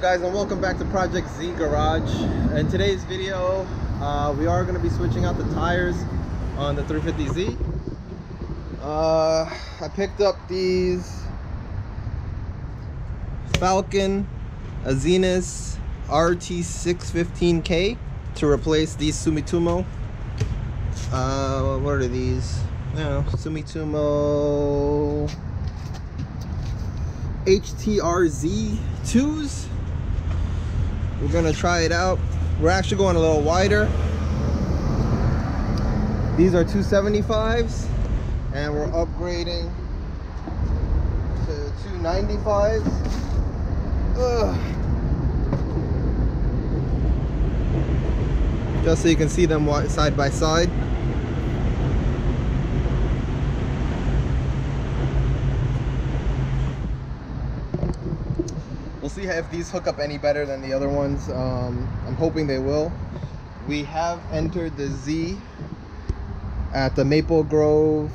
guys, and welcome back to Project Z Garage. In today's video, we are going to be switching out the tires on the 350Z. I picked up these Falken Azenis RT615K to replace these Sumitomo. What are these? Sumitomo HTRZ2s. We're gonna try it out. We're actually going a little wider. These are 275s, and we're upgrading to 295s. Just so you can see them side by side. We'll see if these hook up any better than the other ones. I'm hoping they will. We have entered the Z at the Maple Grove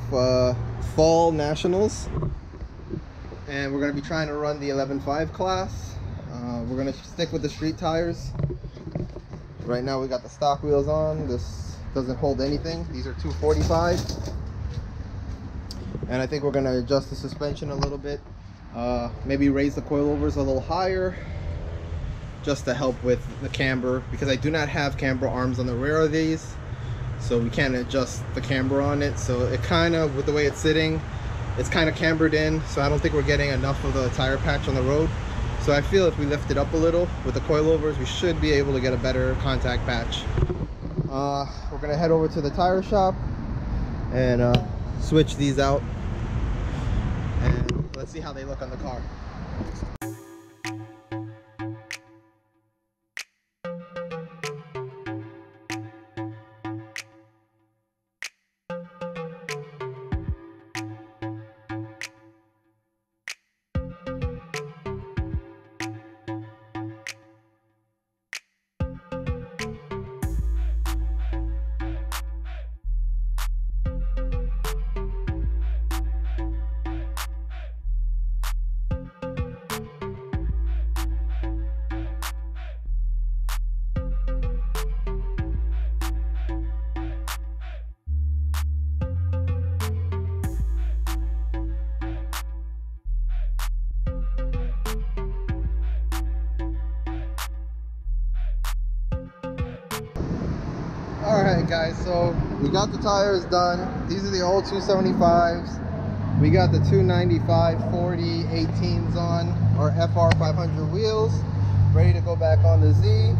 Fall Nationals, and we're going to be trying to run the 11.5 class. We're going to stick with the street tires. Right now we got the stock wheels on. This doesn't hold anything. These are 245, and I think we're going to adjust the suspension a little bit. Maybe raise the coilovers a little higher just to help with the camber, because I do not have camber arms on the rear of these, so we can't adjust the camber on it. So it kind of, with the way it's sitting, it's kind of cambered in, so I don't think we're getting enough of the tire patch on the road. So I feel if we lift it up a little with the coilovers, we should be able to get a better contact patch. We're gonna head over to the tire shop and switch these out, and let's see how they look on the car. Alright guys, so we got the tires done. These are the old 275s. We got the 295 40 18s on, our FR 500 wheels, ready to go back on the Z.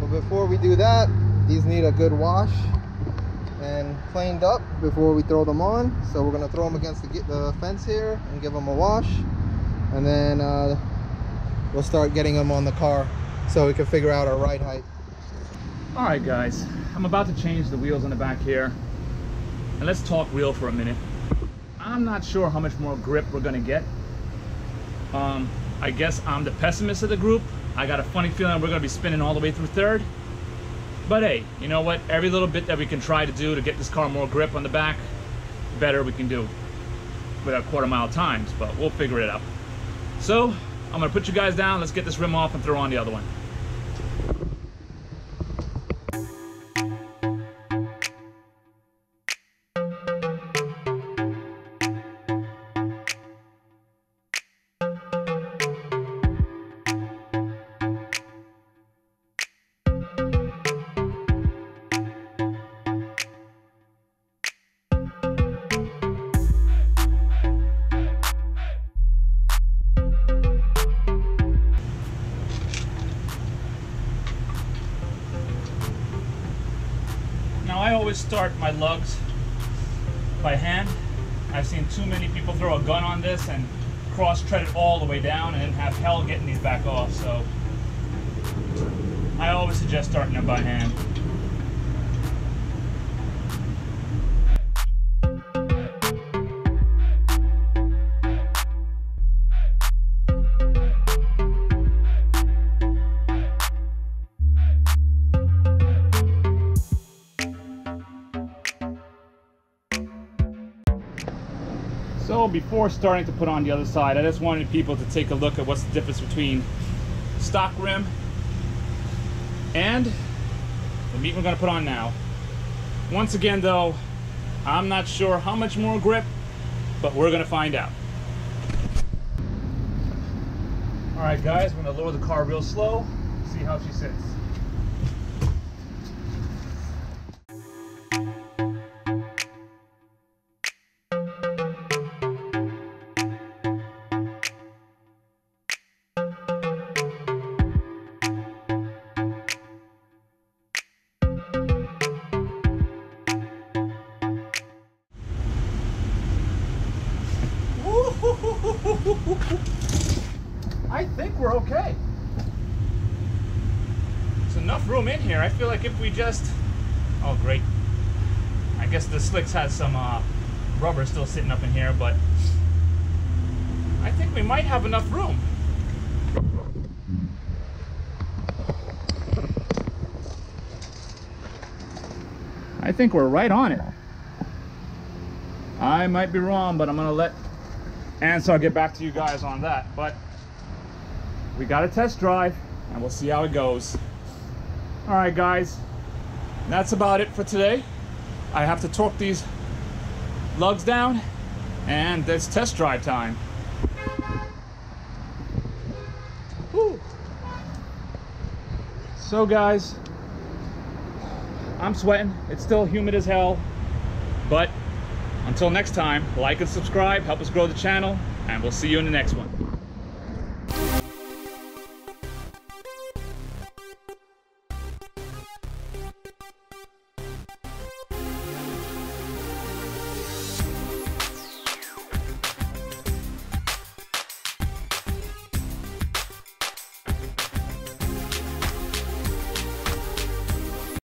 But before we do that, these need a good wash and cleaned up before we throw them on. So we're going to throw them against the fence here and give them a wash, and then we'll start getting them on the car so we can figure out our ride height. Alright guys, I'm about to change the wheels on the back here, and let's talk wheel for a minute. I'm not sure how much more grip we're gonna get. I guess I'm the pessimist of the group. I got a funny feeling we're gonna be spinning all the way through third. But hey, you know what? Every little bit that we can try to do to get this car more grip on the back, better we can do with our quarter-mile times, but we'll figure it out. So, I'm gonna put you guys down, let's get this rim off and throw on the other one. I always start my lugs by hand. I've seen too many people throw a gun on this and cross-tread it all the way down and then have hell getting these back off. So I always suggest starting them by hand. So before starting to put on the other side, I just wanted people to take a look at what's the difference between stock rim, and the meat we're gonna put on now. Once again though, I'm not sure how much more grip, but we're gonna find out. All right guys, we're gonna lower the car real slow, see how she sits. I think we're okay. There's enough room in here. I feel like if we just... Oh, great. I guess the slicks has some rubber still sitting up in here, but I think we might have enough room. I think we're right on it. I might be wrong, but I'm gonna let Ansar get back to you guys on that. But we got a test drive and we'll see how it goes. All right guys, that's about it for today. I have to torque these lugs down and it's test drive time. Whew. So guys, I'm sweating. It's still humid as hell, but until next time, like and subscribe, help us grow the channel, and we'll see you in the next one.